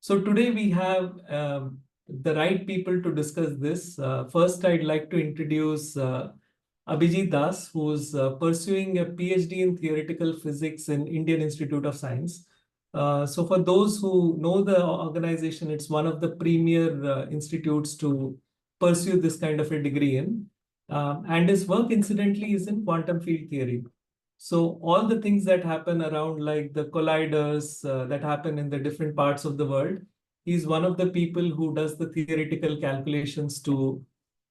So today we have the right people to discuss this. First, I'd like to introduce Abhijit Das, who's pursuing a PhD in theoretical physics in Indian Institute of Science. So for those who know the organization, it's one of the premier institutes to pursue this kind of a degree in. And his work, incidentally, is in quantum field theory. So all the things that happen around, like the colliders that happen in the different parts of the world, he's one of the people who does the theoretical calculations to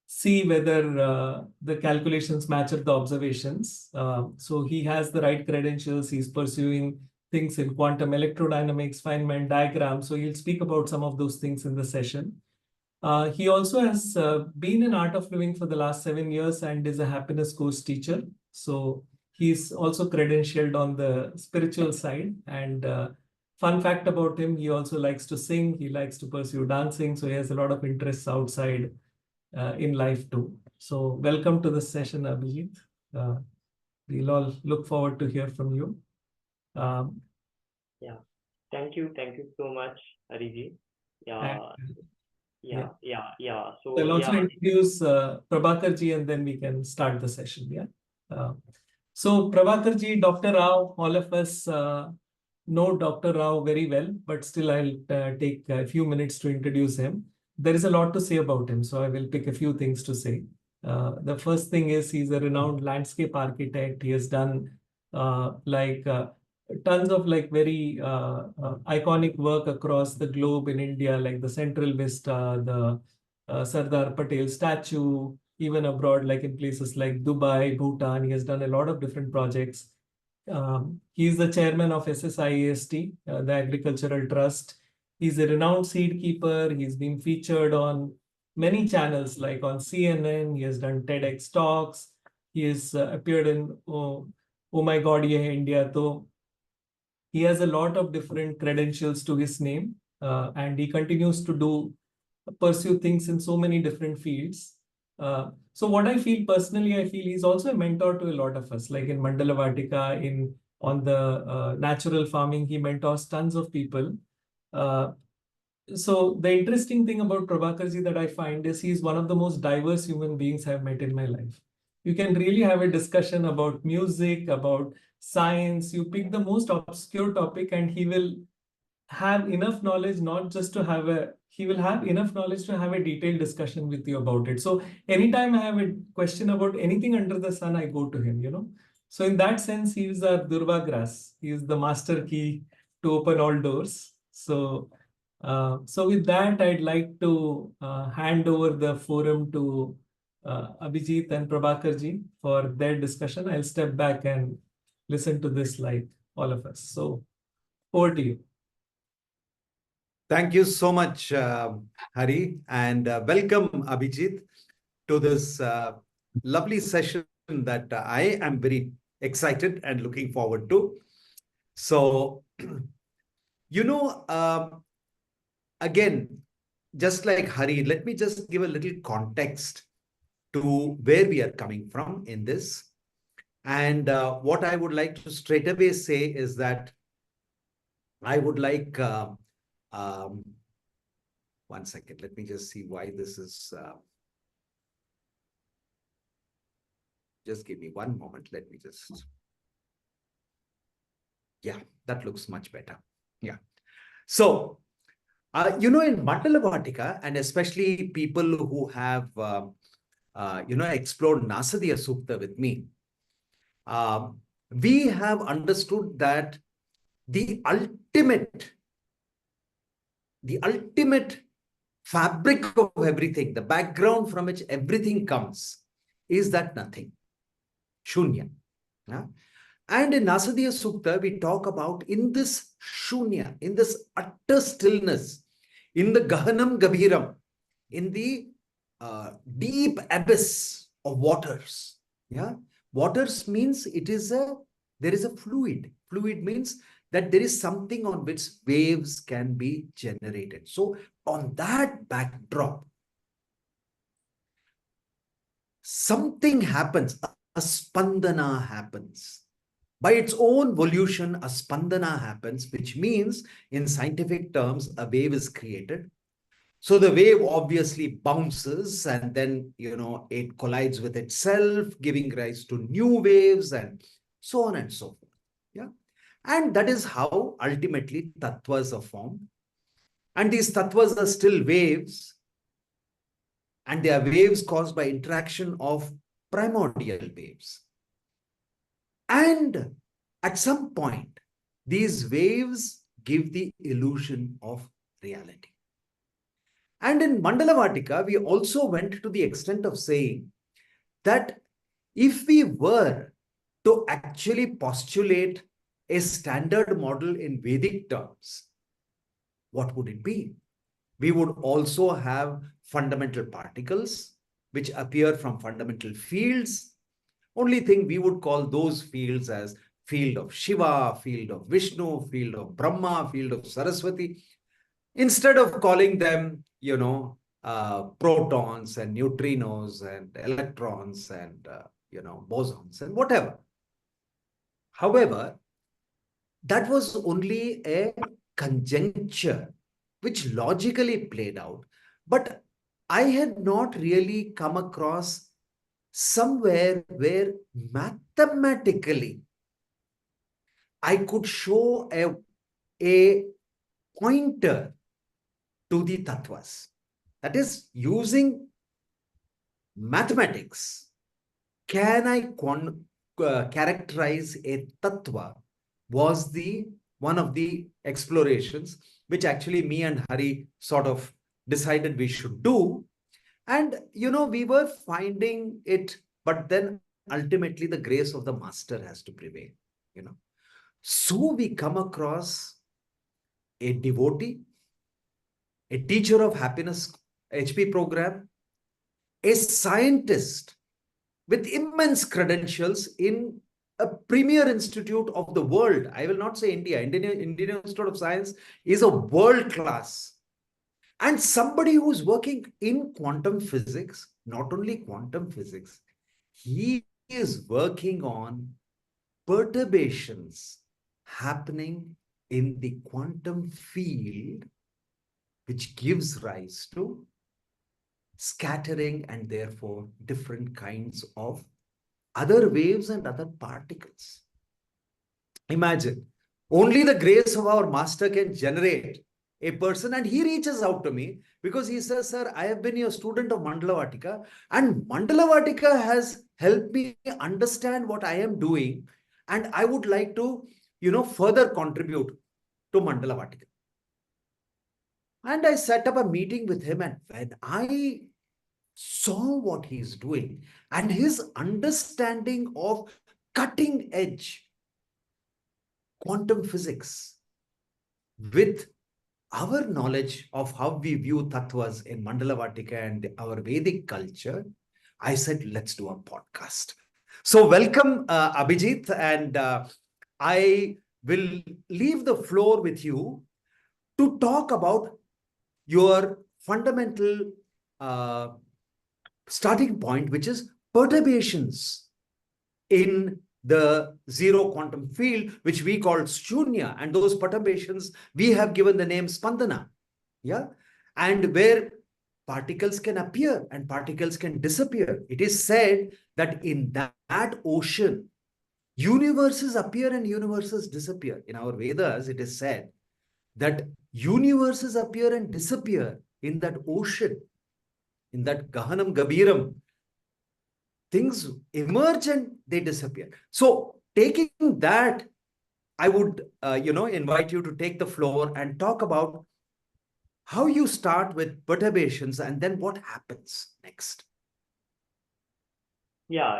see whether the calculations match up the observations. So he has the right credentials. He's pursuing things in quantum electrodynamics, Feynman diagrams. So he'll speak about some of those things in the session. He also has been in Art of Living for the last 7 years and is a happiness course teacher. So he's also credentialed on the spiritual side. And fun fact about him, he also likes to sing. He likes to pursue dancing. So he has a lot of interests outside in life too. So welcome to this session, Abhijit. We'll all look forward to hear from you. Yeah, thank you so much, Ariji. And, So I'll also introduce Prabhakar and then we can start the session. Yeah. So Prabhakar Dr. Rao, all of us know Dr. Rao very well, but still I'll take a few minutes to introduce him. There is a lot to say about him, so I will pick a few things to say. The first thing is he's a renowned landscape architect. He has done tons of very iconic work across the globe in India, like the Central Vista, the Sardar Patel statue, even abroad, like in places like Dubai, Bhutan. He has done a lot of different projects. He's the chairman of SSIAST, the Agricultural Trust. He's a renowned seed keeper. He's been featured on many channels, like on CNN. He has done TEDx talks. He has appeared in Oh My God, Ye Hai India. So he has a lot of different credentials to his name, and he continues to pursue things in so many different fields. So what I feel personally, I feel he's also a mentor to a lot of us, like in Mandala Vaatika, on the natural farming, he mentors tons of people. So the interesting thing about Prabhakarji that I find is he's one of the most diverse human beings I've met in my life. You can really have a discussion about music, about science. You pick the most obscure topic and he will have enough knowledge not just to have he will have enough knowledge to have a detailed discussion with you about it. So anytime I have a question about anything under the sun, I go to him. So in that sense, he is our Durva grass. He is the master key to open all doors. So with that, I'd like to hand over the forum to Abhijit and Prabhakarji for their discussion. I'll step back and listen to this like all of us. So over to you. Thank you so much, Hari, and welcome, Abhijit, to this lovely session that I am very excited and looking forward to. So, again, just like Hari, let me just give a little context to where we are coming from in this. And what I would like to straight away say is that I would like... one second, let me just see why this is. Just give me one moment. Let me just. Yeah, that looks much better. Yeah. So, in Mandala Vaatika, and especially people who have, explored Nasadiya Sukta with me, we have understood that the ultimate fabric of everything, the background from which everything comes, is that nothing, shunya. Yeah? And in Nasadiya Sukta, we talk about in this shunya, in this utter stillness, in the gahanam gabhiram, in the deep abyss of waters. Yeah, waters means there is a fluid. Fluid means that there is something on which waves can be generated. So on that backdrop, something happens, a spandana happens. By its own volition, a spandana happens, which means in scientific terms, a wave is created. So the wave obviously bounces and then, it collides with itself, giving rise to new waves and so on and so forth. Yeah. And that is how ultimately tattvas are formed. And these tattvas are still waves, and they are waves caused by interaction of primordial waves. And at some point, these waves give the illusion of reality. And in Mandala Vaatika, we also went to the extent of saying that if we were to actually postulate a standard model in Vedic terms, what would it be? We would also have fundamental particles which appear from fundamental fields. Only thing we would call those fields as field of Shiva, field of Vishnu, field of Brahma, field of Saraswati, instead of calling them, protons and neutrinos and electrons and, bosons and whatever. However, that was only a conjecture which logically played out. But I had not really come across somewhere where mathematically I could show a pointer to the tattvas. That is, using mathematics, can I characterize a tattva was the one of the explorations which actually me and Hari sort of decided we should do. And, we were finding it, but then ultimately the grace of the master has to prevail, So we come across a devotee, a teacher of happiness HP program, a scientist with immense credentials in a premier institute of the world. I will not say India. Indian Institute of Science is a world class. And somebody who's working in quantum physics, not only quantum physics, he is working on perturbations happening in the quantum field, which gives rise to scattering and therefore different kinds of other waves and other particles. Imagine, only the grace of our master can generate a person, and he reaches out to me because he says, sir, I have been your student of Mandala Vaatika, and Mandala Vaatika has helped me understand what I am doing, and I would like to, further contribute to Mandala Vaatika. And I set up a meeting with him, and when I saw what he's doing and his understanding of cutting edge quantum physics with our knowledge of how we view tattvas in Mandala Vaatika and our Vedic culture, I said, let's do a podcast. So welcome, Abhijit, and I will leave the floor with you to talk about your fundamental starting point, which is perturbations in the zero quantum field, which we call shunya, and those perturbations we have given the name spandana. Yeah, and where particles can appear and particles can disappear. It is said that in that ocean, universes appear and universes disappear. In our Vedas, it is said that universes appear and disappear in that ocean, in that Gahanam Gabiram. Things emerge and they disappear. So taking that, I would, invite you to take the floor and talk about how you start with perturbations and then what happens next. Yeah.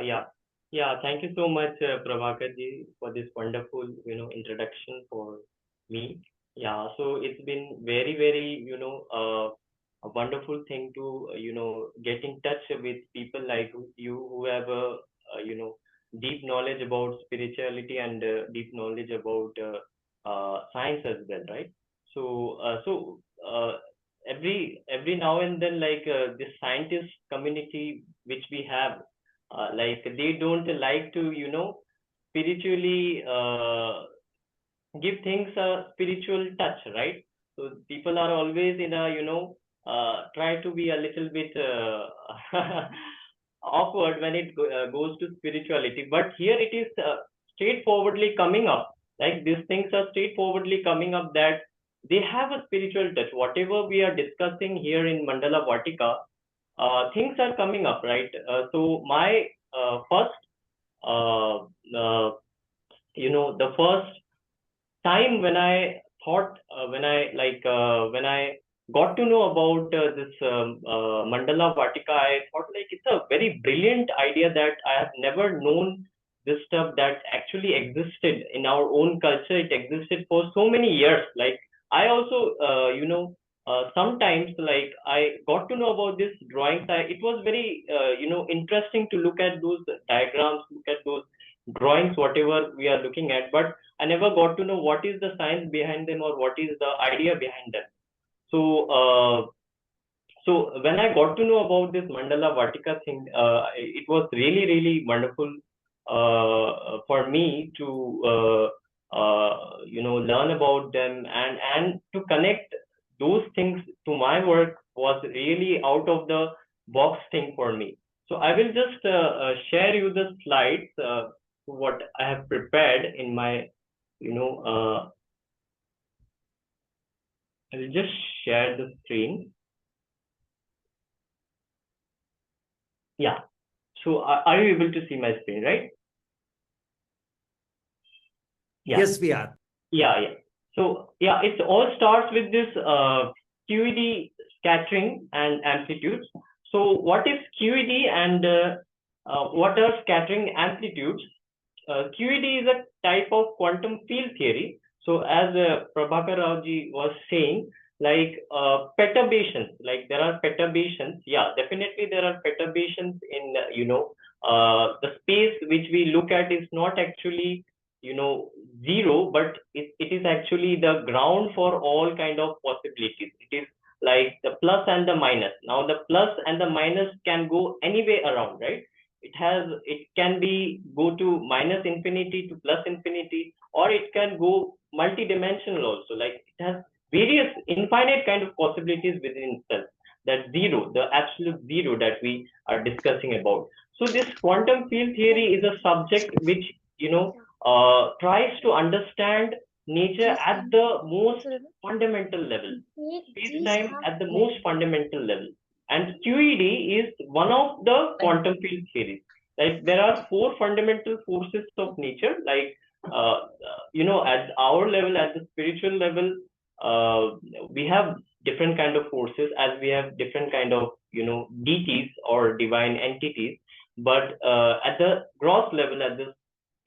Thank you so much, Prabhakar ji, for this wonderful, introduction for me. Yeah. So it's been very, very, a wonderful thing to, get in touch with people like you who have a, deep knowledge about spirituality and deep knowledge about science as well, right? So every now and then, like this scientist community which we have, like they don't like to spiritually give things a spiritual touch, right? So people are always in a, try to be a little bit awkward when it goes to spirituality. But here it is straightforwardly coming up. Like these things are straightforwardly coming up that they have a spiritual touch. Whatever we are discussing here in Mandala Vaatika, things are coming up, right? So my first, uh, uh, the first time when I thought, when I got to know about this Mandala Vatika, I thought like it's a very brilliant idea that I have never known this stuff that actually existed in our own culture. It existed for so many years. Like I also, sometimes like I got to know about this drawings. It was very, interesting to look at those diagrams, look at those drawings, whatever we are looking at. But I never got to know what is the science behind them or what is the idea behind them. So, so when I got to know about this Mandala Vatika thing, it was really, really wonderful for me to, learn about them and to connect those things to my work was really out of the box thing for me. So I will just share you the slides, what I have prepared in my, I will just share the screen. Yeah. So are you able to see my screen, right? Yeah. Yes, we are. Yeah. So yeah, it all starts with this QED scattering and amplitudes. So what is QED and what are scattering amplitudes? QED is a type of quantum field theory. So as Prabhakar Raoji was saying, like perturbations, like there are perturbations. Yeah, definitely there are perturbations in, the space which we look at is not actually, zero, but it is actually the ground for all kind of possibilities. It is like the plus and the minus. Now the plus and the minus can go any way around, right? It can be go to minus infinity to plus infinity, or it can go multi-dimensional also. Like it has various infinite kind of possibilities within itself. That zero, the absolute zero that we are discussing about. So this quantum field theory is a subject which, tries to understand nature at the most fundamental level, space-time at the most fundamental level. And QED is one of the quantum field theories. Like there are four fundamental forces of nature. Like at our level, at the spiritual level, we have different kind of forces, as we have different kind of deities or divine entities. But at the gross level, at the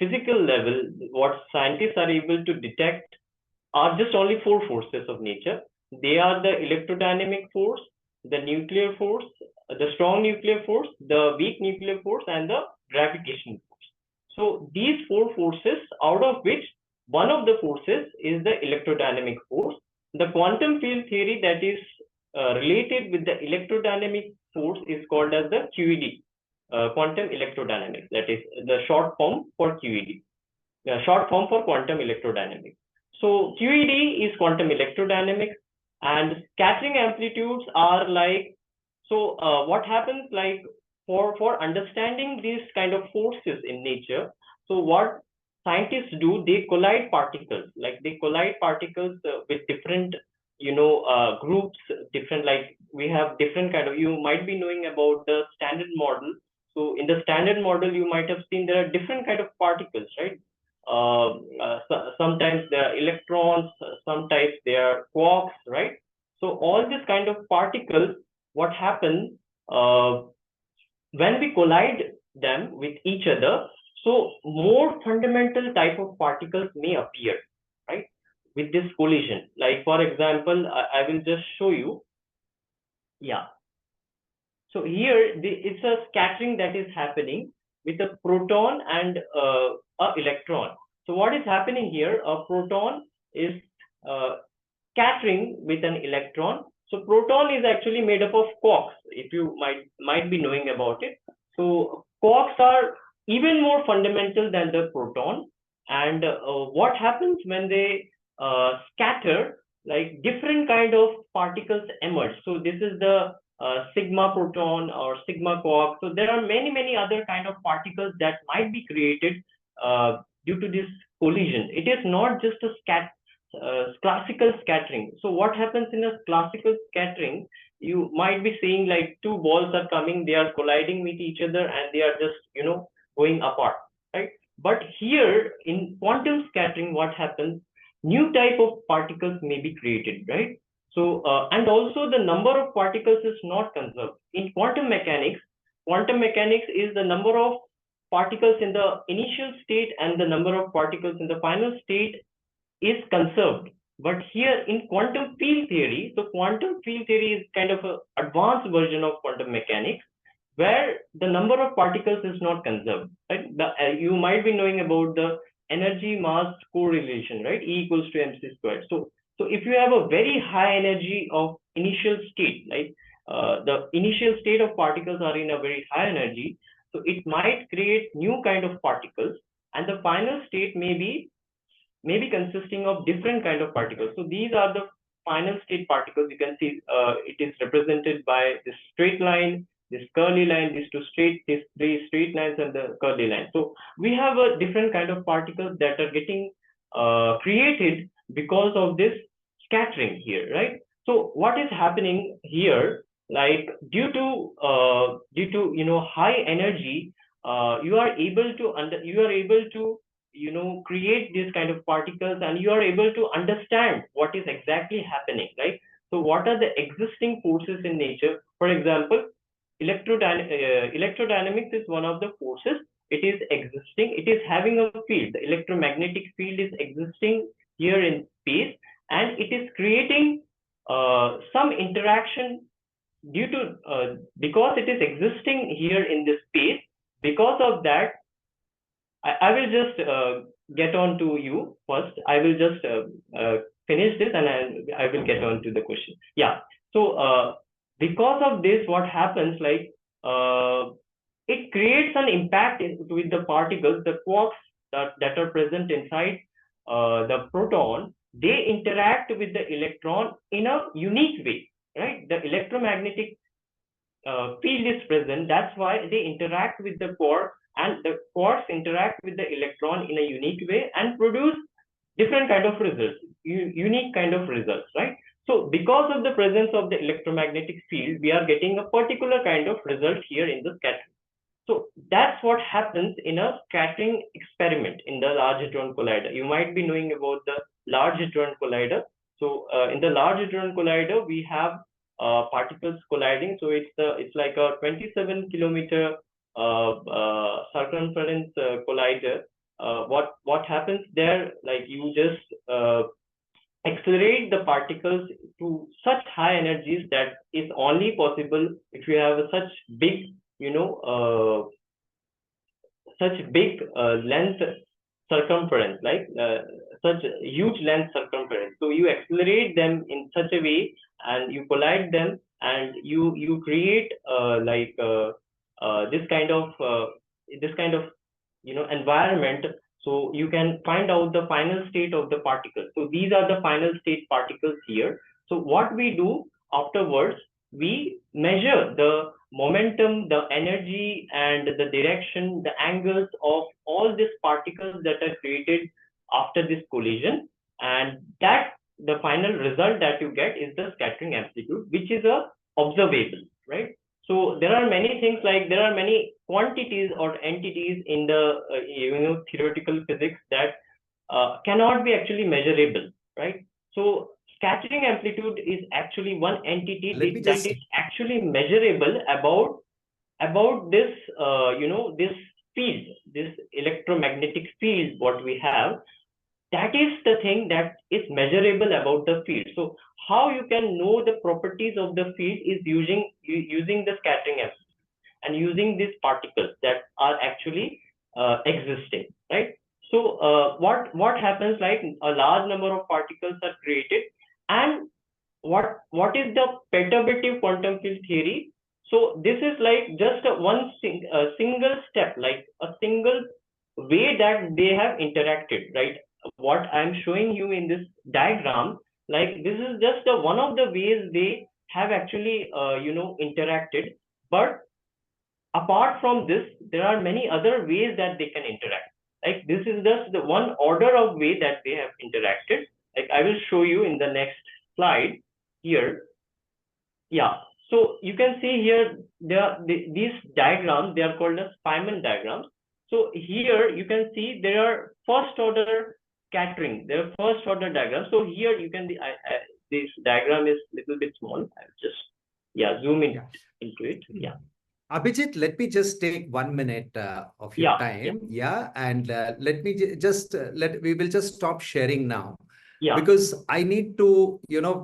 physical level, what scientists are able to detect are just only four forces of nature. They are the electrodynamic force, the nuclear force, the strong nuclear force, the weak nuclear force, and the gravitational force. So these four forces, out of which one of the forces is the electrodynamic force. The quantum field theory that is related with the electrodynamic force is called as the QED, quantum electrodynamics. That is the short form for QED, the short form for quantum electrodynamics. So QED is quantum electrodynamics, and scattering amplitudes are like, so what happens, like for understanding these kind of forces in nature, so what scientists do, they collide particles, like they collide particles with different, groups, different, like we have different kind of, you might be knowing about the standard model. So in the standard model, you might have seen there are different kind of particles, right? Sometimes they are electrons, sometimes they are quarks, right? So all this kind of particles, what happens when we collide them with each other, so more fundamental type of particles may appear, right, with this collision. Like for example, I will just show you. Yeah. So here it's a scattering that is happening with a proton and a electron. So what is happening here? A proton is scattering with an electron. So proton is actually made up of quarks, if you might be knowing about it. So quarks are even more fundamental than the proton. And what happens when they scatter, like different kind of particles emerge. So this is the sigma proton or sigma quark. So there are many other kind of particles that might be created due to this collision. It is not just a classical scattering. So what happens in a classical scattering, you might be seeing like two balls are coming, they are colliding with each other, and they are just, you know, going apart, right? But here in quantum scattering, what happens, new type of particles may be created, right? So and also the number of particles is not conserved. In quantum mechanics is the number of particles in the initial state and the number of particles in the final state is conserved. But here in quantum field theory, so quantum field theory is kind of an advanced version of quantum mechanics, where the number of particles is not conserved, right? You might be knowing about the energy mass correlation, right? E equals to mc squared. So if you have a very high energy of initial state, like the initial state of particles are in a very high energy, so it might create new kind of particles, and the final state may be consisting of different kind of particles. So these are the final state particles. You can see it is represented by this straight line, this curly line, these three straight lines, and the curly line. So we have a different kind of particles that are getting created because of this scattering here, right? So what is happening here, like due to you know, high energy, you are able to you know, create these kind of particles, and you are able to understand what is exactly happening, right? So what are the existing forces in nature? For example, electrodynamics is one of the forces. It is existing, it is having a field. The electromagnetic field is existing here in space, and it is creating some interaction due to because it is existing here in this space. Because of that, I will just get on to you first. I will just finish this, and I will get on to the question. Yeah. So because of this, what happens, like it creates an impact with the particles, the quarks that are present inside the proton. They interact with the electron in a unique way, right? The electromagnetic field is present. That's why they interact with the quark, and the quarks interact with the electron in a unique way and produce different kind of results, unique kind of results, right? So because of the presence of the electromagnetic field, we are getting a particular kind of result here in the scattering. So that's what happens in a scattering experiment in the Large Hadron Collider. You might be knowing about the Large Hadron Collider. So in the Large Hadron Collider, we have particles colliding. So it's like a 27-kilometer circumference collider. What happens there? Like you just accelerate the particles to such high energies that is only possible if you have such big, you know, such big length circumference, like such huge length circumference. So you accelerate them in such a way, and you collide them, and you create this kind of you know, environment. So you can find out the final state of the particles. So these are the final state particles here. So what we do afterwards, we measure the momentum, the energy, and the direction, the angles of all these particles that are created after this collision, and that the final result that you get is the scattering amplitude, which is observable, right? So there are many things, like there are many quantities or entities in the you know, theoretical physics that cannot be actually measurable, right? So scattering amplitude is actually one entity that is actually measurable about this you know, this field, this electromagnetic field what we have. That is the thing that is measurable about the field. So how you can know the properties of the field is using the scattering amplitude and using these particles that are actually existing, right? So what happens, like a large number of particles are created, and what is the perturbative quantum field theory? So this is like just a single step, like a single way that they have interacted, right? What I'm showing you in this diagram, like this is just one of the ways they have actually, interacted. But apart from this, there are many other ways that they can interact. Like this is just the one order of way that they have interacted. Like I will show you in the next slide here. Yeah. So you can see here these diagrams, they are called as Feynman diagrams. So here you can see there are first order scattering. There are first order diagrams. So here you can this diagram is little bit small. I'll just zoom in into it. Yeah. Abhijit, let me just take 1 minute of your time. Yeah. And let me we will just stop sharing now. Yeah. Because I need to,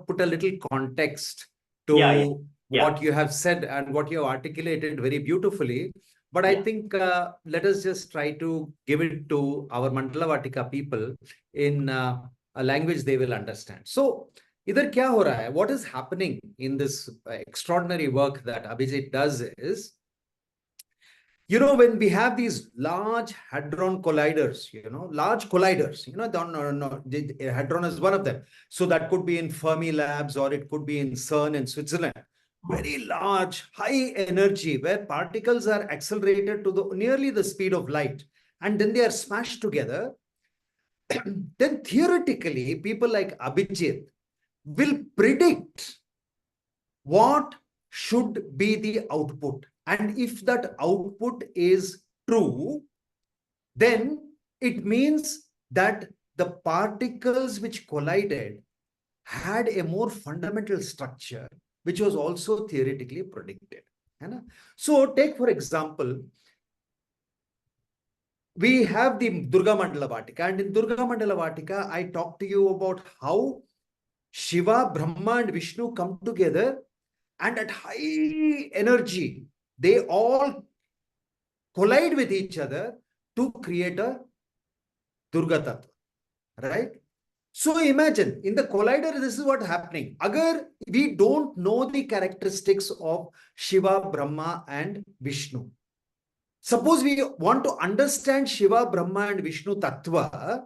put a little context to what you have said and what you have articulated very beautifully. But I think let us just try to give it to our Mandala Vaatika people in a language they will understand. So, इधर क्या हो रहा है? What is happening in this extraordinary work that Abhijit does is, when we have these large hadron colliders, large colliders, the hadron is one of them. So that could be in Fermi labs or it could be in CERN in Switzerland. Very large, high energy where particles are accelerated to nearly the speed of light. And then they are smashed together. Then theoretically, people like Abhijit will predict what should be the output. And if that output is true, then it means that the particles which collided had a more fundamental structure, which was also theoretically predicted. So take, for example, we have the Durga Mandala Vaatika. And in Durga Mandala Vaatika, I talked to you about how Shiva, Brahma, and Vishnu come together, and at high energy, they all collide with each other to create a Durga Tattva, right? So imagine, in the collider, this is what's happening. Agar we don't know the characteristics of Shiva, Brahma, and Vishnu. Suppose we want to understand Shiva, Brahma, and Vishnu Tattva,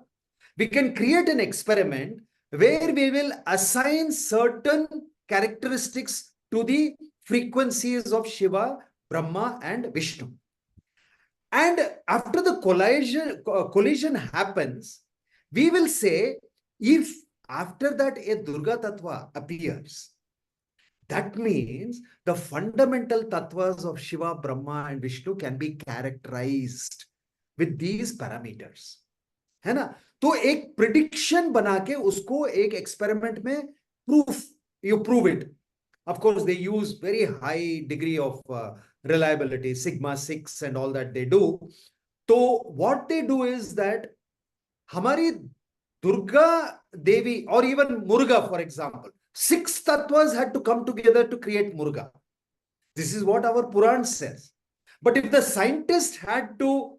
we can create an experiment where we will assign certain characteristics to the frequencies of Shiva, Brahma, and Vishnu. And after the collision happens, we will say, if after that a Durga Tattva appears, that means the fundamental tattvas of Shiva, Brahma, and Vishnu can be characterized with these parameters. है ना? तो एक prediction बना के उसको एक experiment में you prove it. Of course, they use very high degree of reliability, sigma 6 and all that they do. So what they do is that हमारी Durga Devi or even Muruga, for example, 6 tattvas had to come together to create Muruga. This is what our Puran says. But if the scientist had to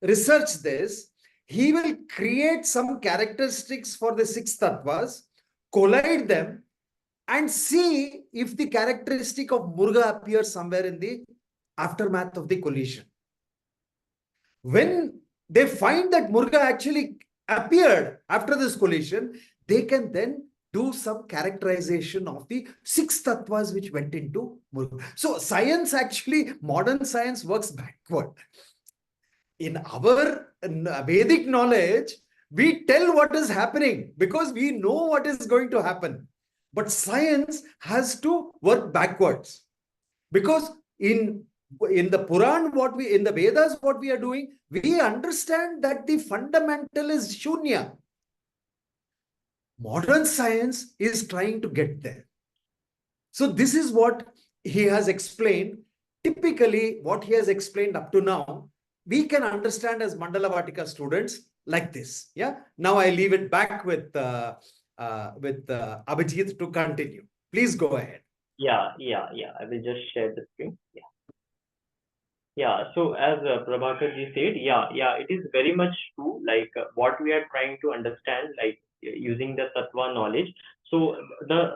research this, he will create some characteristics for the 6 tattvas, collide them, and see if the characteristic of Muruga appears somewhere in the aftermath of the collision. When they find that Muruga actually appeared after this collision, they can then do some characterization of the 6 tattvas which went into Muruga. So science actually, modern science works backward. In our Vedic knowledge, we tell what is happening because we know what is going to happen. But science has to work backwards. Because in the Puran, in the Vedas, what we are doing, we understand that the fundamental is Shunya. Modern science is trying to get there. So this is what he has explained. Typically, what he has explained up to now, we can understand as Mandala Vaatika students like this. Yeah. Now I leave it back with Abhijit to continue. Please go ahead. Yeah. I will just share the screen. Yeah. So as Prabhakar ji said, it is very much true. Like what we are trying to understand, like using the tattva knowledge. So the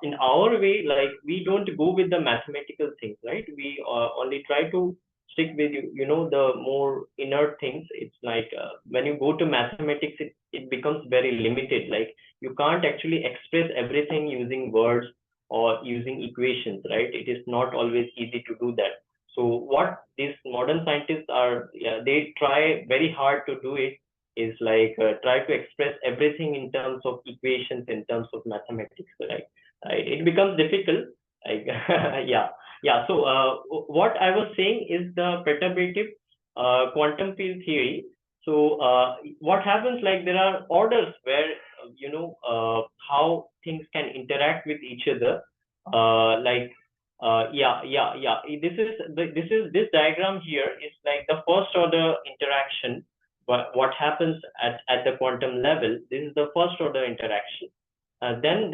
in our way, like we don't go with the mathematical things, right? We only try to stick with the more inner things. It's like when you go to mathematics, it becomes very limited. Like you can't actually express everything using words or using equations, right? It is not always easy to do that. So what these modern scientists are, yeah, they try very hard to do it is like try to express everything in terms of equations, in terms of mathematics, right? It becomes difficult. Like yeah. So what I was saying is the perturbative quantum field theory. So what happens, like there are orders where how things can interact with each other. Like yeah. This diagram here is like the first order interaction. What happens at the quantum level? This is the first order interaction. Then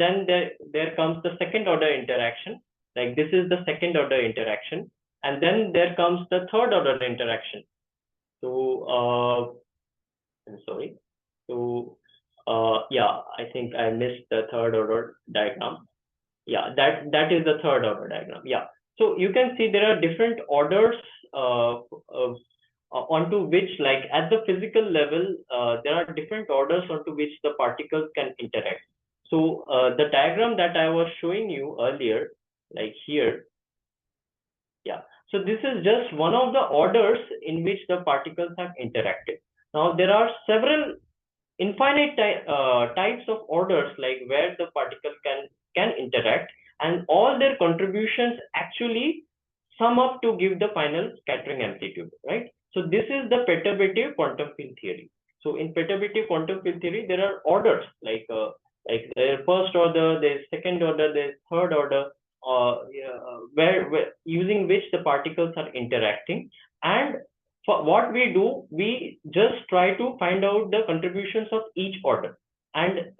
there comes the second order interaction. Like this is the second order interaction, and then there comes the third order interaction. So I'm sorry. So yeah, I think I missed the third order diagram. Yeah, that is the third order diagram. Yeah. So you can see there are different orders onto which, like at the physical level, there are different orders onto which the particles can interact. So the diagram that I was showing you earlier, like here, yeah. So this is just one of the orders in which the particles have interacted. Now there are several infinite types of orders, like where the particle can interact, and all their contributions actually sum up to give the final scattering amplitude, right? So this is the perturbative quantum field theory. So in perturbative quantum field theory, there are orders like there's first order, there's second order, there's third order, where using which the particles are interacting. And for what we do, we just try to find out the contributions of each order. And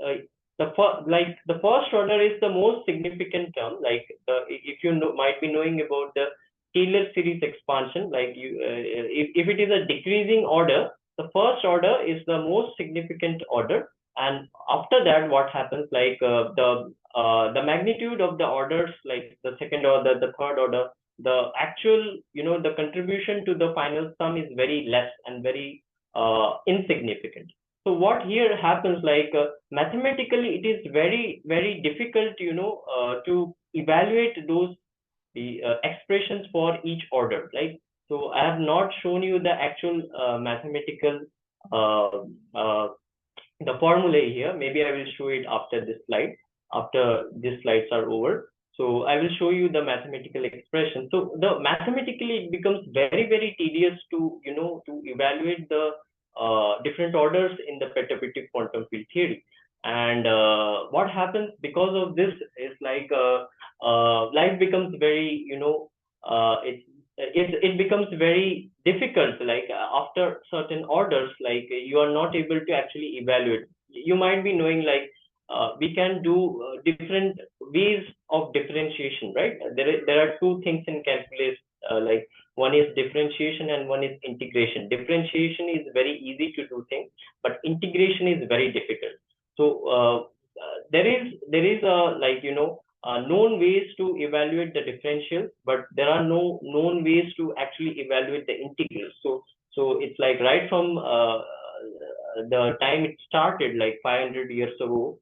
the first order is the most significant term. Like if you might be knowing about the Taylor series expansion, like if it is a decreasing order, the first order is the most significant order. And after that, what happens, like the magnitude of the orders, like the second order, the third order, the actual, the contribution to the final sum is very less and very insignificant. So what here happens, like mathematically, it is very, very difficult, to evaluate those the expressions for each order. Like, so I have not shown you the actual mathematical uh, uh, the formula here. Maybe I will show it after this slide, after these slides are over. So I will show you the mathematical expression. So the mathematically it becomes very, very tedious to, to evaluate the different orders in the perturbative quantum field theory. And what happens because of this is like life becomes very, it becomes very difficult. Like after certain orders, like you are not able to actually evaluate. You might be knowing, like we can do different ways of differentiation, right? There are two things in calculus, like one is differentiation and one is integration. Differentiation is very easy to do things, but integration is very difficult. So there is a, like, known ways to evaluate the differentials, but there are no known ways to actually evaluate the integrals. So it's like right from the time it started, like 500 years ago,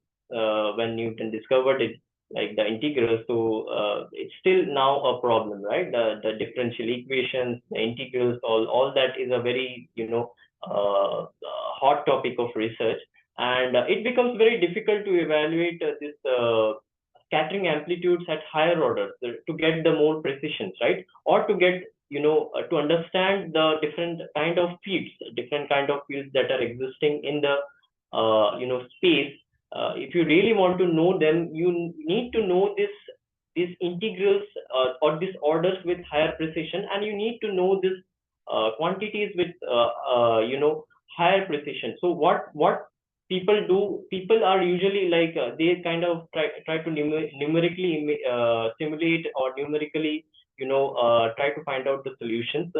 when Newton discovered it, like the integrals. So it's still now a problem, right? The differential equations, the integrals, all that is a very hot topic of research, and it becomes very difficult to evaluate this scattering amplitudes at higher orders to get the more precisions, right? Or to get, to understand the different kind of fields, that are existing in the space. If you really want to know them, you need to know these integrals or these orders with higher precision, and you need to know these quantities with higher precision. So what people are usually like they kind of try to numerically simulate, or numerically try to find out the solutions,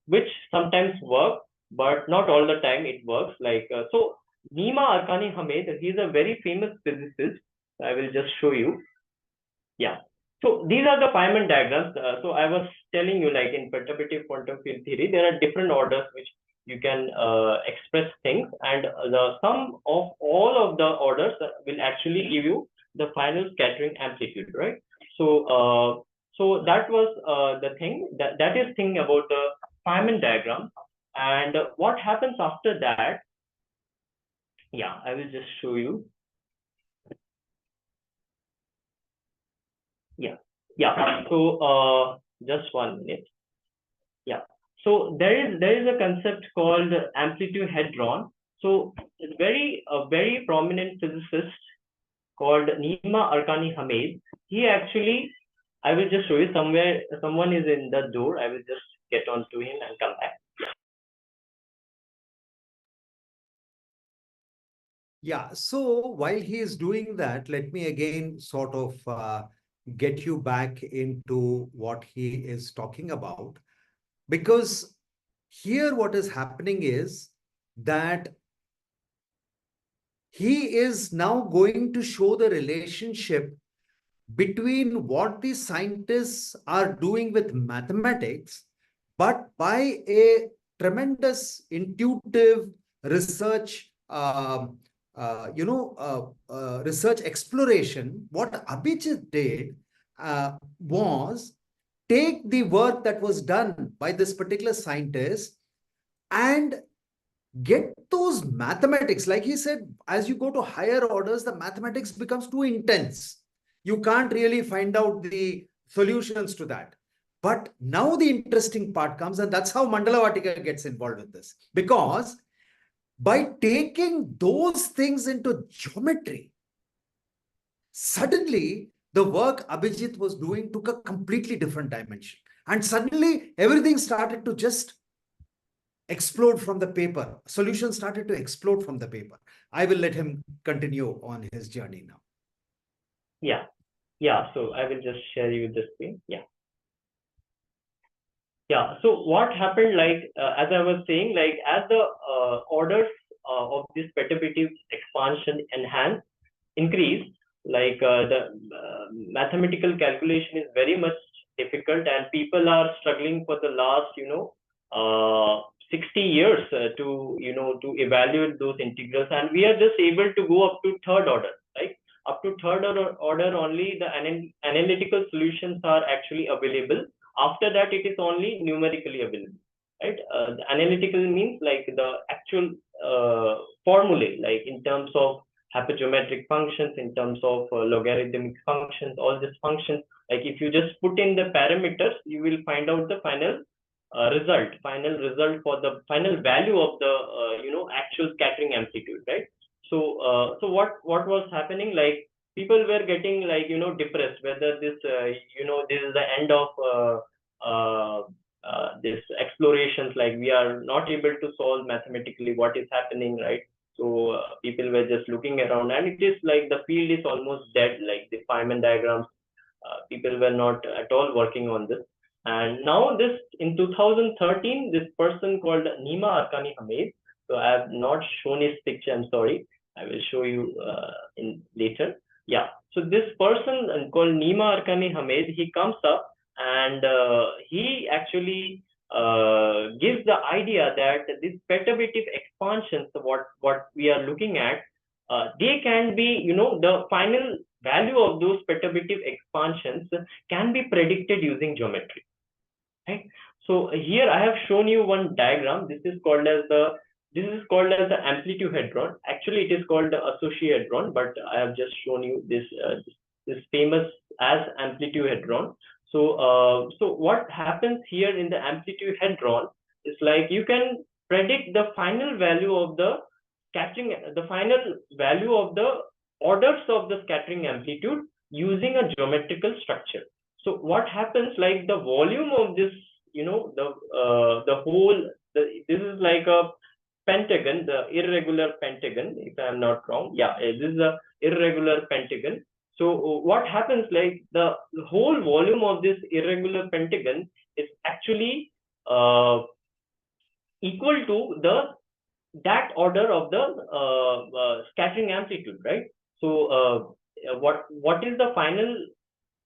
which sometimes work, but not all the time it works. Like so Nima Arkani Hamed, he's a very famous physicist. I will just show you. Yeah. So these are the Feynman diagrams. So I was telling you, like in perturbative quantum field theory, there are different orders which you can express things, and the sum of all of the orders will actually give you the final scattering amplitude, right? So that was the thing. That is thing about the Feynman diagram. And what happens after that? Yeah, I will just show you. Yeah. So just 1 minute. Yeah. So there is a concept called amplitude hadron. So a very prominent physicist called Nima Arkani Hamed. He actually, I will just show you somewhere. Someone is in the door. I will just get on to him and come back. Yeah, so while he is doing that, let me again sort of get you back into what he is talking about. Because here what is happening is that he is now going to show the relationship between what the scientists are doing with mathematics, but by a tremendous intuitive research, research exploration. What Abhijit did was take the work that was done by this particular scientist and get those mathematics. Like he said, as you go to higher orders, the mathematics becomes too intense. You can't really find out the solutions to that. But now the interesting part comes, and that's how Mandala Vaatika gets involved with this. Because by taking those things into geometry, suddenly the work Abhijit was doing took a completely different dimension. And suddenly everything started to just explode from the paper. Solutions started to explode from the paper. I will let him continue on his journey now. Yeah. So I will just share you this thing. Yeah. So what happened, like as I was saying, like as the orders of this perturbative expansion increase, like the mathematical calculation is very much difficult, and people are struggling for the last 60 years to to evaluate those integrals, and we are just able to go up to third order, right? Up to third order only the analytical solutions are actually available. After that, it is only numerically available, right? The analytical means like the actual formulae, like in terms of hypergeometric functions, in terms of logarithmic functions, all these functions. Like if you just put in the parameters, you will find out the final result for the final value of the actual scattering amplitude, right? So what was happening, like people were getting like depressed whether this this is the end of this explorations, like we are not able to solve mathematically what is happening, right? So people were just looking around, and it is like the field is almost dead, like the Feynman diagrams. People were not at all working on this. And now this in 2013, this person called Nima Arkani Hamed. So I have not shown his picture. I'm sorry. I will show you in later. Yeah. So this person called Nima Arkani Hamed, he comes up and he actually gives the idea that these perturbative expansions, what we are looking at, they can be, the final value of those perturbative expansions can be predicted using geometry, right? So here I have shown you one diagram. This is called as the amplitude hadron. Actually, it is called the associate hadron, but I have just shown you this famous as amplitude hadron. So what happens here in the amplitude hadron is like you can predict the final value of the orders of the scattering amplitude using a geometrical structure. So what happens, like the volume of this, this is like a pentagon, the irregular pentagon, if I'm not wrong. Yeah, this is a irregular pentagon. So what happens, like the whole volume of this irregular pentagon is actually equal to the that order of the scattering amplitude, right? So what is the final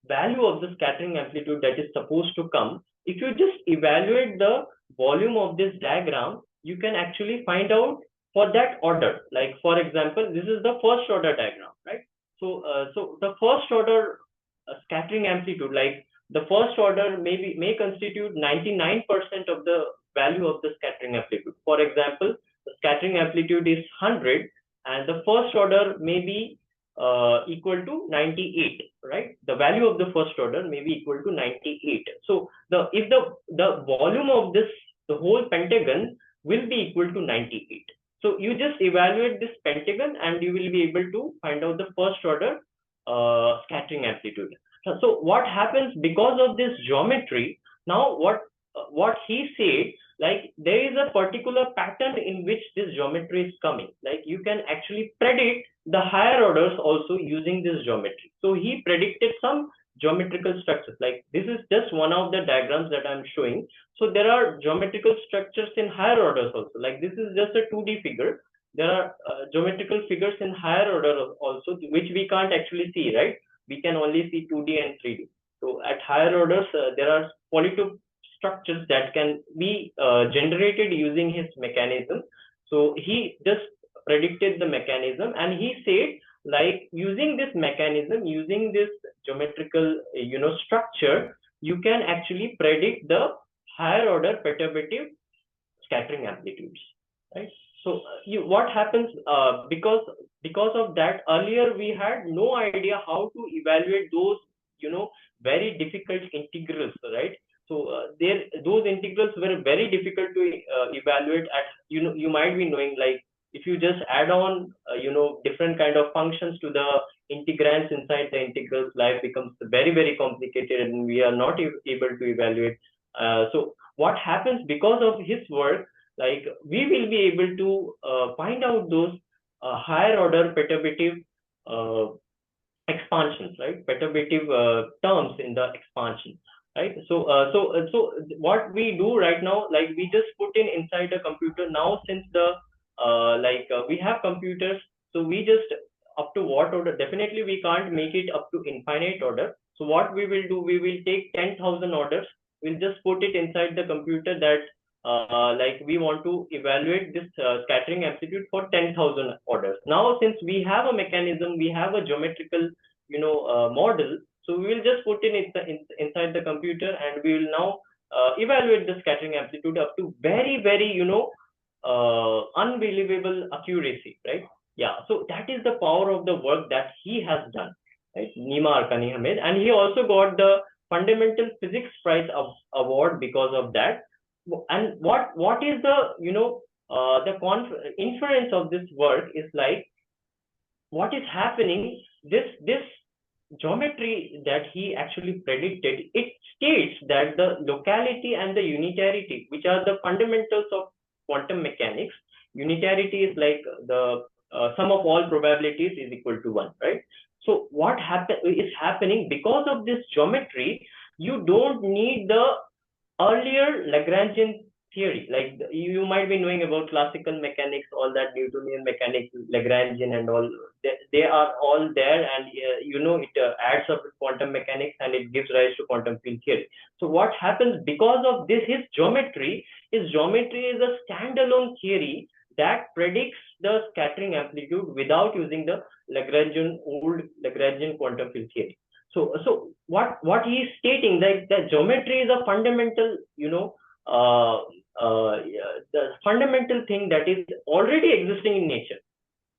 value of the scattering amplitude that is supposed to come? If you just evaluate the volume of this diagram, you can actually find out for that order. Like for example, this is the first order diagram, right? So the first order scattering amplitude, like the first order may constitute 99% of the value of the scattering amplitude. For example, the scattering amplitude is 100, and the first order may be equal to 98, right? The value of the first order may be equal to 98. So if the volume of the whole pentagon will be equal to 98. So you just evaluate this pentagon and you will be able to find out the first order scattering amplitude. So what happens because of this geometry? Now what he said, like there is a particular pattern in which this geometry is coming. Like you can actually predict the higher orders also using this geometry. So he predicted some geometrical structures. Like this is just one of the diagrams that I'm showing. So there are geometrical structures in higher orders also. Like this is just a 2D figure. There are geometrical figures in higher order also, which we can't actually see, right? We can only see 2D and 3D. So at higher orders, there are polytope structures that can be generated using his mechanism. So he just predicted the mechanism, and he said, like using this mechanism, using this geometrical structure, you can actually predict the higher order perturbative scattering amplitudes, right? So what happens because of that, earlier we had no idea how to evaluate those very difficult integrals, right? So those integrals were very difficult to evaluate. At you might be knowing, like if you just add on different kind of functions to the integrands inside the integrals, life becomes very, very complicated and we are not able to evaluate. So what happens because of his work, like we will be able to find out those higher order perturbative expansions, right? Perturbative terms in the expansion, right? So what we do right now, like we just put in inside the computer now, since we have computers, so we just up to what order? Definitely we can't make it up to infinite order. So what we will do, we will take 10,000 orders. We'll just put it inside the computer that like we want to evaluate this scattering amplitude for 10,000 orders. Now, since we have a mechanism, we have a geometrical, model, so we will just put in inside the computer, and we will now evaluate the scattering amplitude up to very, very, unbelievable accuracy, right? Yeah. So that is the power of the work that he has done, right? Nima Arkani Hamid, and he also got the Fundamental Physics Prize award because of that. And what is the inference of this work is like what is happening, this geometry that he actually predicted, it states that the locality and the unitarity, which are the fundamentals of quantum mechanics. Unitarity is like the sum of all probabilities is equal to 1, right? So what is happening because of this geometry, you don't need the earlier Lagrangian theory. Like you might be knowing about classical mechanics, all that Newtonian mechanics, Lagrangian and all. They are all there, and it adds up with quantum mechanics and it gives rise to quantum field theory. So what happens because of this? His geometry is a standalone theory that predicts the scattering amplitude without using the old Lagrangian quantum field theory. So what he is stating, that the geometry is a fundamental, the fundamental thing that is already existing in nature.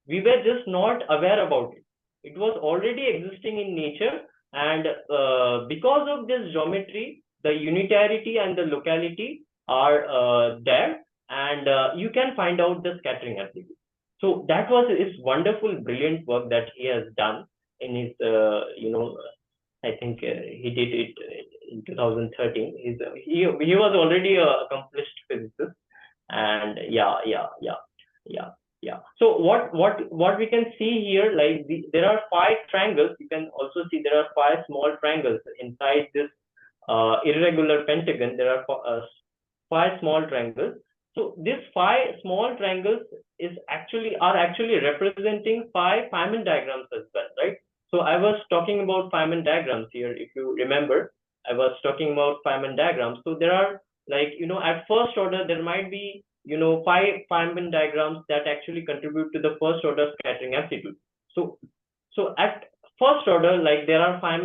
We were just not aware about it. It was already existing in nature, and because of this geometry, the unitarity and the locality are there, and you can find out the scattering amplitude. So that was his wonderful, brilliant work that he has done in his, I think he did it in 2013. He was already an accomplished physicist, and yeah. So what we can see here, like there are 5 triangles. You can also see there are 5 small triangles inside this irregular pentagon. There are 5 small triangles. So these 5 small triangles are actually representing 5 Feynman diagrams as well, right? So I was talking about Feynman diagrams here. If you remember, I was talking about Feynman diagrams. So there are, like, at first order, there might be, 5 Feynman diagrams that actually contribute to the first order scattering amplitude. So at first order, like, there are five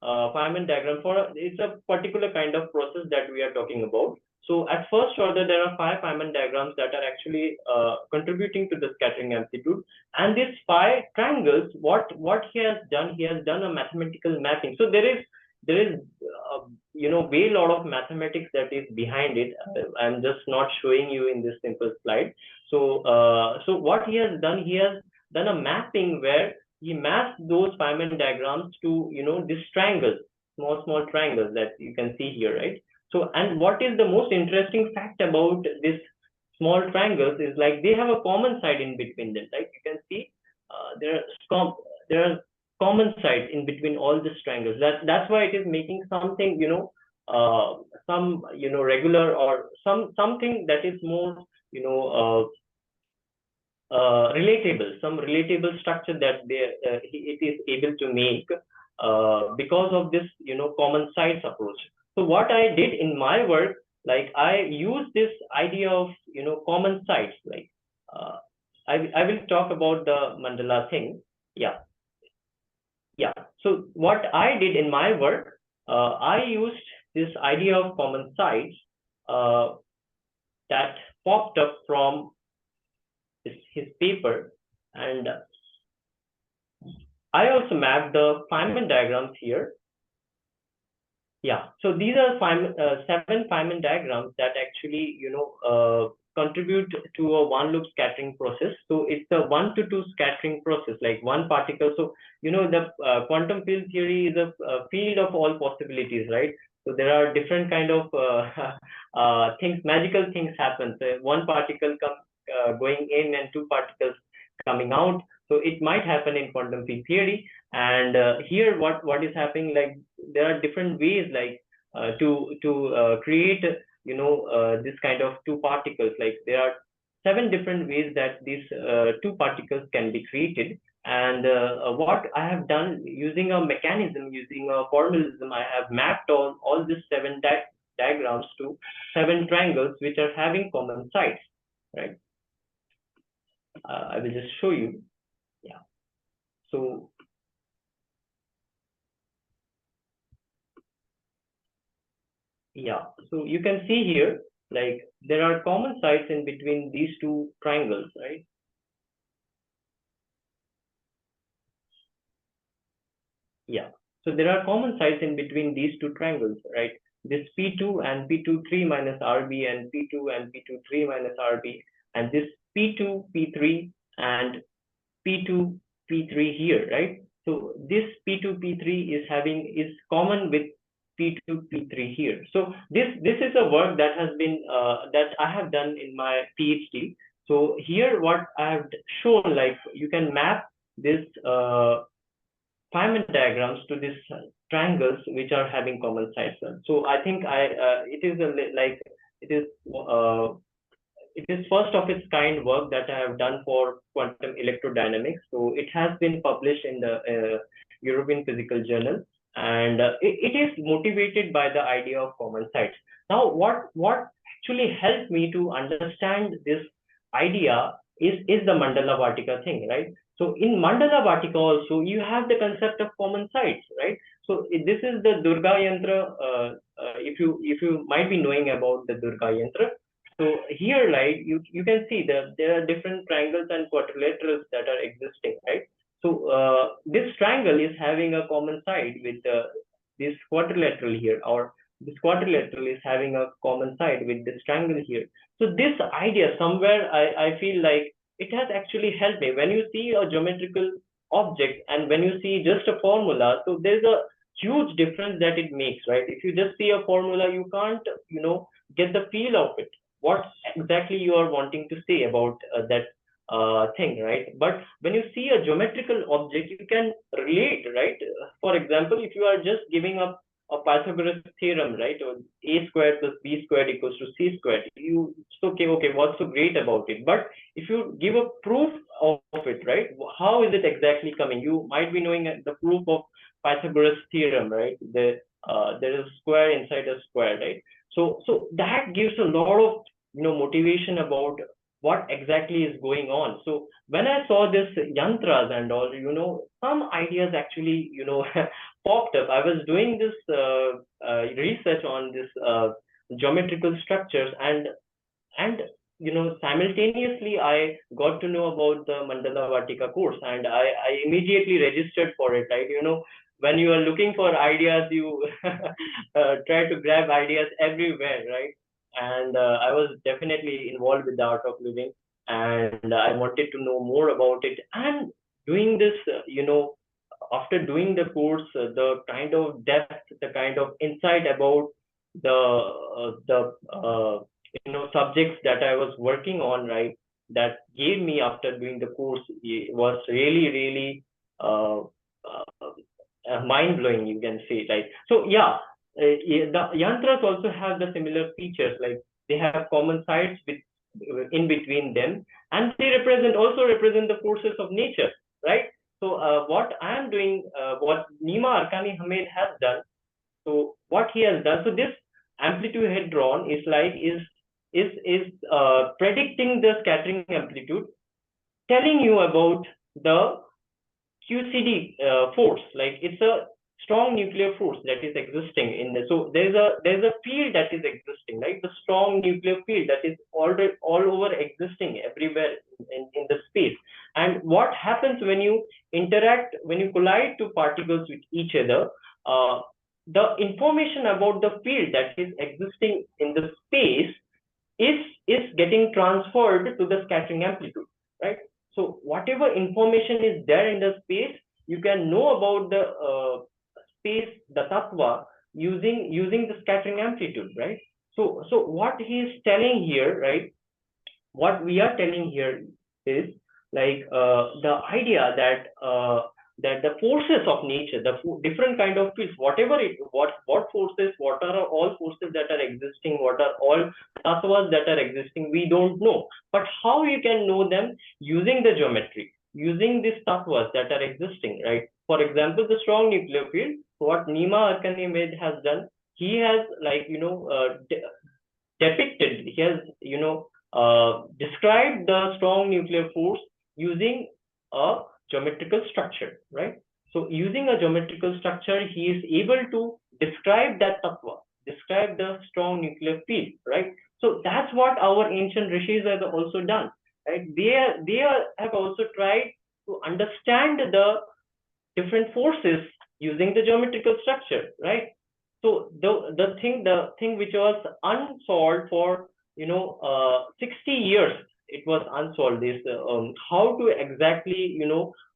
Feynman diagram it's a particular kind of process that we are talking about. So at first order, there are 5 Feynman diagrams that are actually contributing to the scattering amplitude. And these 5 triangles, what he has done a mathematical mapping. So there is way lot of mathematics that is behind it. I'm just not showing you in this simple slide. So what he has done a mapping where he maps those Feynman diagrams to these triangles, small triangles that you can see here, right? So, and what is the most interesting fact about this small triangles is, like, they have a common side in between them. Like you can see, there are common sides in between all these triangles. That's why it is making something, some regular, or something that is more some relatable structure that it is able to make because of this common sides approach. So what I did in my work, like, I use this idea of common sides. Like, I will talk about the mandala thing. Yeah. So what I did in my work, I used this idea of common sides that popped up from his paper, and I also mapped the Feynman diagrams here. Yeah, so these are 7 Feynman diagrams that actually contribute to a one loop scattering process. So it's a 1 to 2 scattering process, like one particle. So the quantum field theory is a field of all possibilities, right? So there are different kind of things, magical things happen. So one particle comes going in and 2 particles coming out. So it might happen in quantum field theory. And here, what is happening, like, there are different ways, like, to create this kind of 2 particles. Like, there are 7 different ways that these 2 particles can be created. And what I have done, using a mechanism, using a formalism, I have mapped all these 7 diagrams to 7 triangles which are having common sides, right? I will just show you. Yeah. So yeah, so you can see here, like, there are common sides in between these 2 triangles, right? Yeah, so there are common sides in between these 2 triangles, right? This P2 and P23 minus RB, and P2 and P23 minus RB, and this P2, P3 and P2, P3 here, right? So this P2, P3 is common with P2, P3 here. So this is a work that has been that I have done in my PhD. So here, what I have shown, like, you can map this Feynman diagrams to these triangles which are having common sides. So I think it is first of its kind work that I have done for quantum electrodynamics. So it has been published in the European Physical Journal, and it is motivated by the idea of common sides. Now, what actually helped me to understand this idea is the Mandala Vaatika thing, right? So in Mandala Vaatika also, you have the concept of common sides, right? So this is the Durga yantra. If you might be knowing about the Durga yantra. So here, like, you can see that there are different triangles and quadrilaterals that are existing, right? So this triangle is having a common side with this quadrilateral here, or this quadrilateral is having a common side with this triangle here. So this idea, somewhere, I feel like it has actually helped me. When you see a geometrical object and when you see just a formula, so there's a huge difference that it makes, right? If you just see a formula, you can't get the feel of it, what exactly you are wanting to say about that thing, right? But when you see a geometrical object, you can relate, right? For example, if you are just giving up Pythagoras theorem, right? Or a squared plus b squared equals to c squared. It's okay, what's so great about it? But if you give a proof of it, right? How is it exactly coming? You might be knowing the proof of Pythagoras theorem, right? There is a square inside a square, right? So that gives a lot of motivation about what exactly is going on. So when I saw this yantras and all, some ideas actually popped up. I was doing this research on this geometrical structures, and simultaneously I got to know about the Mandala Vaatika course, and I immediately registered for it, right? When you are looking for ideas, you try to grab ideas everywhere, right? And I was definitely involved with the art of living, and I wanted to know more about it. And doing this, after doing the course, the kind of depth, the kind of insight about the subjects that I was working on, right, that gave me after doing the course was really, really mind blowing, you can say, right? So yeah, the yantras also have the similar features, like they have common sides with in between them, and they also represent the forces of nature, right? So what I am doing, what Nima Arkani Hamed has done, so what he has done, so this amplitude hadron is predicting the scattering amplitude, telling you about the QCD force, like it's a strong nuclear force that is existing in the, so there's a field that is existing, right? The strong nuclear field that is already all over existing everywhere in the space. And what happens when you collide two particles with each other, the information about the field that is existing in the space is getting transferred to the scattering amplitude, right? So whatever information is there in the space, you can know about the space, the tattva, using the scattering amplitude, right? So what he is telling here, right? What we are telling here is like the idea that the forces of nature, the different kind of fields, whatever what forces, what are all forces that are existing, what are all tattvas that are existing, we don't know. But how you can know them? Using the geometry, using these tattvas that are existing, right? For example, the strong nuclear field, what Nima Arkani has done, he has depicted, he has described the strong nuclear force using a geometrical structure, right? So using a geometrical structure, he is able to describe that tattva, describe the strong nuclear field, right? So that's what our ancient rishis have also done, right? They have also tried to understand the different forces using the geometrical structure, right? So the thing which was unsolved for 60 years, it was unsolved. This how to exactly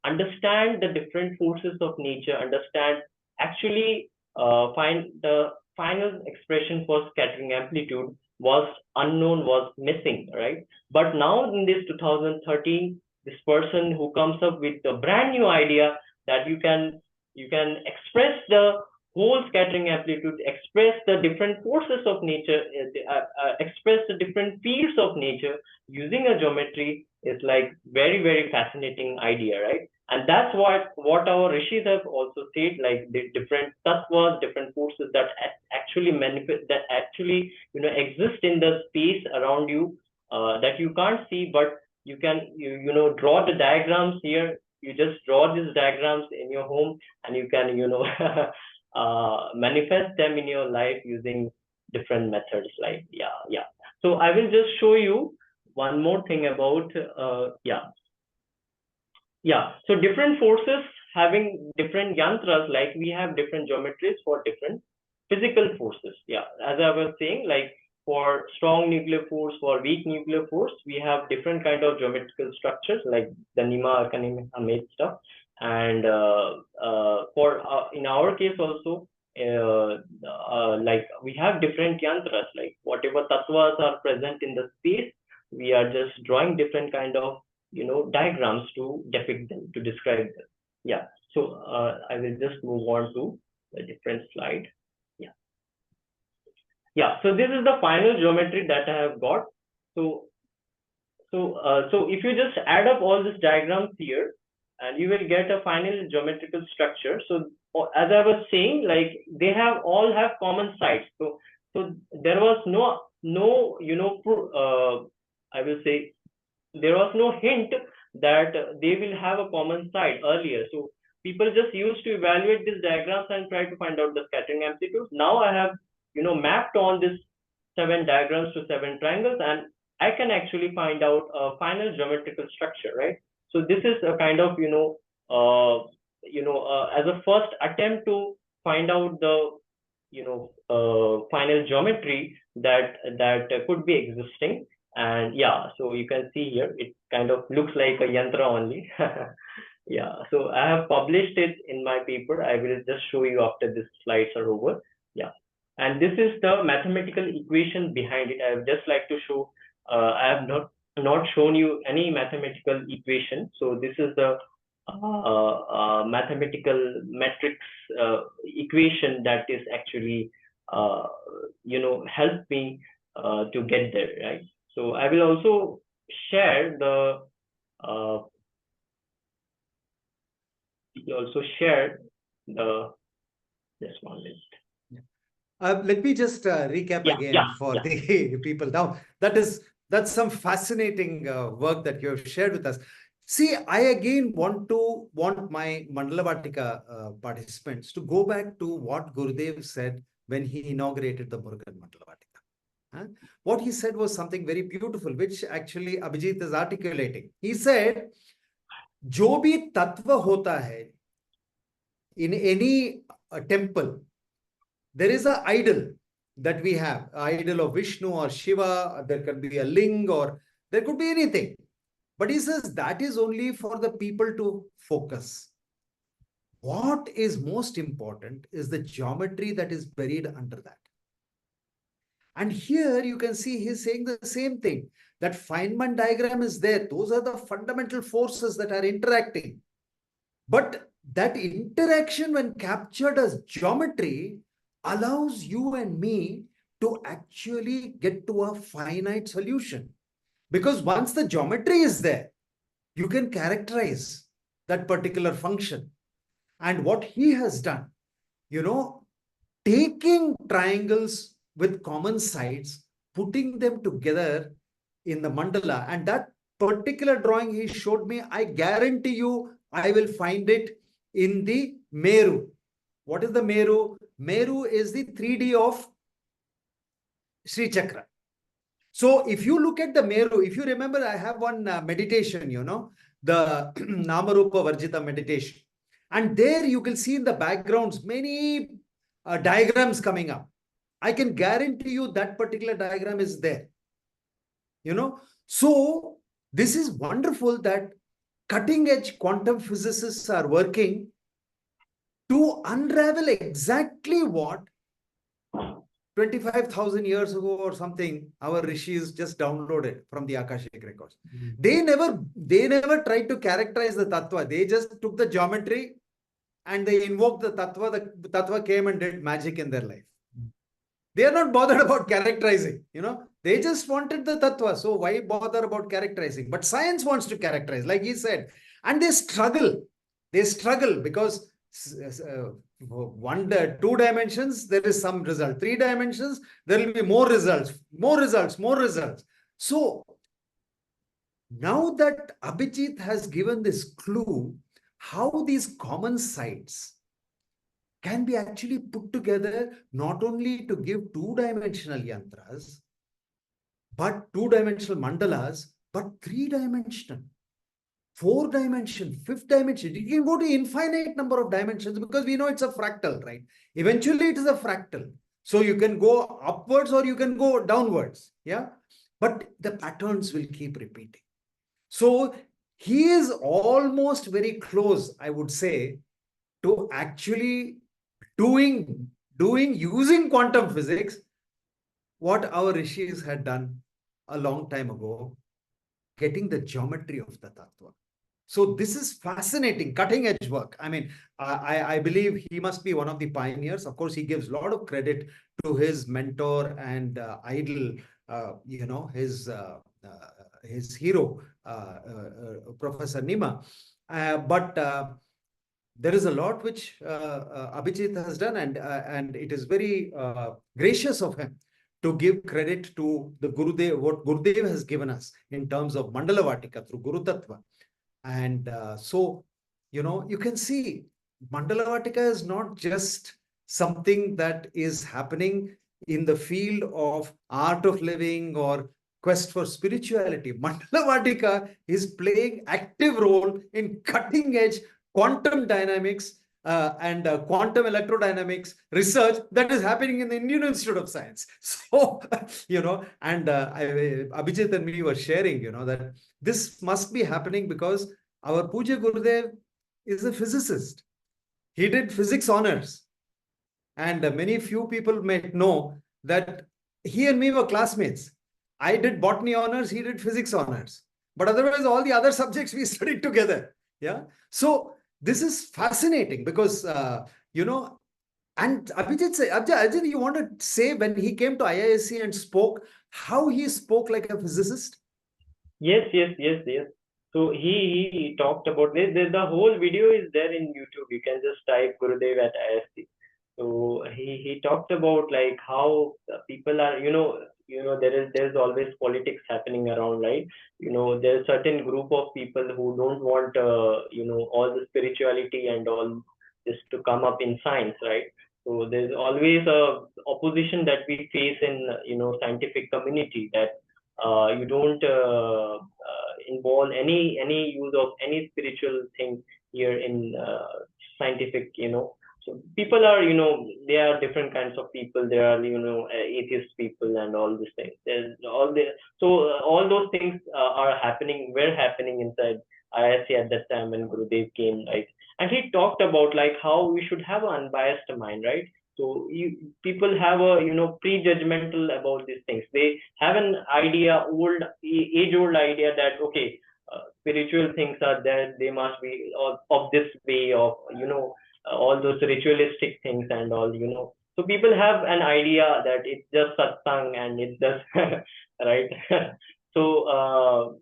understand the different forces of nature, understand actually find the final expression for scattering amplitude was unknown, was missing, right? But now in this 2013, this person who comes up with a brand new idea that you can express the whole scattering amplitude, express the different forces of nature, express the different fields of nature using a geometry is like very, very fascinating idea, right? And that's what our rishis have also said, like the different tattvas, different forces that actually manifest, that actually exist in the space around you, that you can't see, but you can draw the diagrams here. You just draw these diagrams in your home, and you can manifest them in your life using different methods, like yeah. So I will just show you one more thing about so different forces having different yantras, like we have different geometries for different physical forces. Yeah, as I was saying, like for strong nuclear force, for weak nuclear force, we have different kind of geometrical structures, like the Nima Arkani Hamed stuff. And for in our case also, like we have different yantras, like whatever tattvas are present in the space, we are just drawing different kind of diagrams to depict them, to describe them. Yeah. So I will just move on to a different slide. so this is the final geometry that I have got. So if you just add up all these diagrams here, and you will get a final geometrical structure. So as I was saying, like they all have common sides. So there was no I will say there was no hint that they will have a common side earlier. So people just used to evaluate these diagrams and try to find out the scattering amplitude. Now I have mapped on this 7 diagrams to 7 triangles, and I can actually find out a final geometrical structure, right? So this is a kind of as a first attempt to find out the final geometry that could be existing. And yeah, so you can see here it kind of looks like a yantra only. Yeah, so I have published it in my paper. I will just show you after these slides are over. Yeah, and this is the mathematical equation behind it. I would just like to show. I have not shown you any mathematical equation. So this is the mathematical matrix equation that is actually help me to get there, right? So I will also share the just 1 minute. Let me just recap again for the people. Now, that's some fascinating work that you have shared with us. See, I again want my Mandala Vaatika participants to go back to what Gurudev said when he inaugurated the Murugan Mandala Vaatika. What he said was something very beautiful, which actually Abhijit is articulating. He said, "Jo bhi tattva hota hai in any temple, there is an idol that we have, idol of Vishnu or Shiva. There could be a ling, or there could be anything. But he says that is only for the people to focus. What is most important is the geometry that is buried under that." And here you can see he's saying the same thing, that Feynman diagram is there. Those are the fundamental forces that are interacting. But that interaction, when captured as geometry, allows you and me to actually get to a finite solution. Because once the geometry is there, you can characterize that particular function. And what he has done, taking triangles with common sides, putting them together in the mandala, and that particular drawing he showed me, I guarantee you, I will find it in the Meru. What is the Meru? Meru is the 3D of Sri Chakra. So if you look at the Meru, if you remember, I have one meditation, the Namarupa Varjita meditation. And there you can see in the backgrounds many diagrams coming up. I can guarantee you that particular diagram is there. So this is wonderful that cutting edge quantum physicists are working to unravel exactly what 25,000 years ago or something, our rishis just downloaded from the Akashic records. They never tried to characterize the tattva. They just took the geometry and they invoked the tattva. The tattva came and did magic in their life. They are not bothered about characterizing, they just wanted the tattva. So why bother about characterizing? But science wants to characterize, like he said, and they struggle. They struggle because 2 dimensions, there is some result. 3 dimensions, there will be more results. So now that Abhijit has given this clue, how these common sides can be actually put together, not only to give 2-dimensional yantras, but 2-dimensional mandalas, but 3-dimensional, 4-dimension, 5th dimension. You can go to infinite number of dimensions because we know it's a fractal, right? Eventually it is a fractal. So you can go upwards or you can go downwards. Yeah. But the patterns will keep repeating. So he is almost very close, I would say, to actually using quantum physics, what our rishis had done a long time ago, getting the geometry of the tattva. So this is fascinating, cutting edge work. I mean, I believe he must be one of the pioneers. Of course, he gives a lot of credit to his mentor and idol, his hero, Professor Nima. But there is a lot which Abhijit has done, and it is very gracious of him to give credit to the Gurudev, what Gurudev has given us in terms of Mandala Vaatika through Guru Tattva. And so, you can see Mandala Vaatika is not just something that is happening in the field of art of living or quest for spirituality. Mandala Vaatika is playing active role in cutting edge quantum dynamics and quantum electrodynamics research that is happening in the Indian Institute of Science. So, and Abhijit and me were sharing, that this must be happening because our Puja Gurudev is a physicist. He did physics honors. And many few people may know that he and me were classmates. I did botany honors, he did physics honors. But otherwise, all the other subjects we studied together. Yeah. So this is fascinating because, and Abhijit, you want to say when he came to IISc and spoke, how he spoke like a physicist? Yes. So he talked about this. The whole video is there in YouTube. You can just type Gurudev at ISC. So he talked about like how people are, there's always politics happening around, right? There's certain group of people who don't want, all the spirituality and all this to come up in science, right? So there's always a opposition that we face in, scientific community, that you don't involve any use of any spiritual thing here in scientific. So people are, they are different kinds of people. There are, atheist people and all these things. There's all the so all those things were happening inside ISC at that time when Gurudev came, right? And he talked about like how we should have an unbiased mind, right? So people have a prejudgmental about these things. They have an idea, age-old idea that okay, spiritual things are there. They must be of this way of all those ritualistic things and all. So people have an idea that it's just satsang and it's just right. So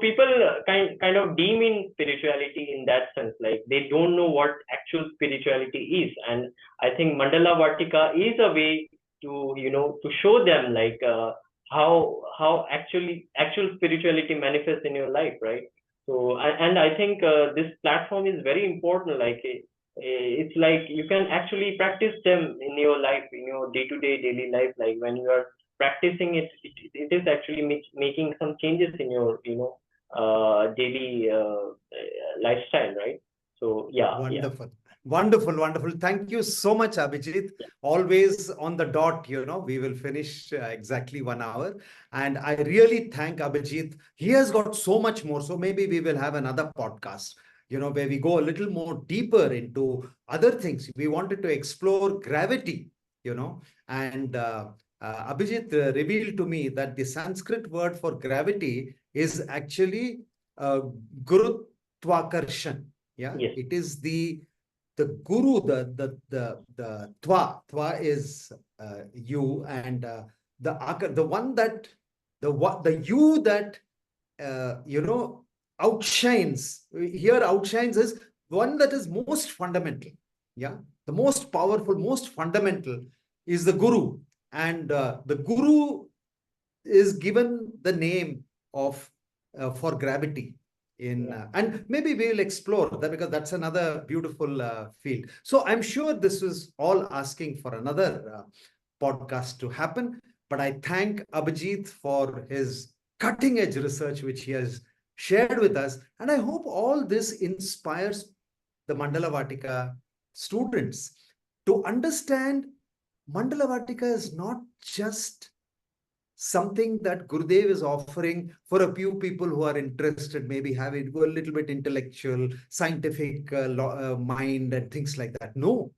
people kind of deem spirituality in that sense, like they don't know what actual spirituality is. And I think Mandala Vartika is a way to to show them like how actual spirituality manifests in your life, right? So and I think this platform is very important. Like it's like you can actually practice them in your life, in your day-to-day daily life. Like when you are practicing it is actually making some changes in your daily lifestyle, right? So yeah. Wonderful. Wonderful. Thank you so much, Abhijit. Always on the dot, we will finish exactly 1 hour. And I really thank Abhijit. He has got so much more. So maybe we will have another podcast, where we go a little more deeper into other things. We wanted to explore gravity, and Abhijit revealed to me that the Sanskrit word for gravity is actually Gurutwakarshan. Yeah, Yes. it is the guru, the twa is you, and the one that the you that outshines. Here outshines is one that is most fundamental. Yeah, the most powerful, most fundamental is the guru, and the guru is given the name of for gravity in and maybe we will explore that, because that's another beautiful field. So I'm sure this is all asking for another podcast to happen, but I thank Abhijit for his cutting edge research which he has shared with us, and I hope all this inspires the Mandala Vaatika students to understand Mandala Vaatika is not just something that Gurudev is offering for a few people who are interested, maybe having a little bit intellectual, scientific mind and things like that. No,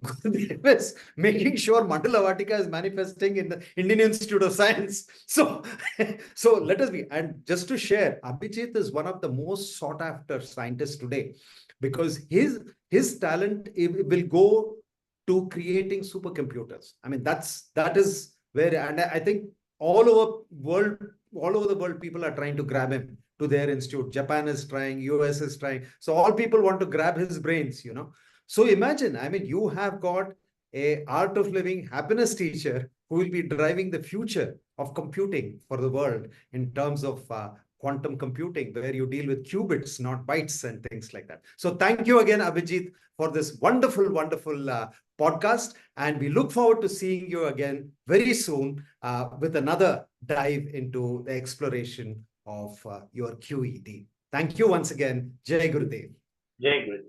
Gurudev is making sure Mandala Vaatika is manifesting in the Indian Institute of Science. So, so let us be. And just to share, Abhijit is one of the most sought after scientists today because his talent will go to creating supercomputers. I mean, that is where, and I think all over the world, people are trying to grab him to their institute. Japan is trying, US is trying. So all people want to grab his brains, you know. So imagine, I mean, you have got a art of living happiness teacher who will be driving the future of computing for the world in terms of quantum computing, where you deal with qubits, not bytes and things like that. So thank you again, Abhijit, for this wonderful, wonderful podcast. And we look forward to seeing you again very soon with another dive into the exploration of your QED. Thank you once again. Jai Gurudev. Jai Guru.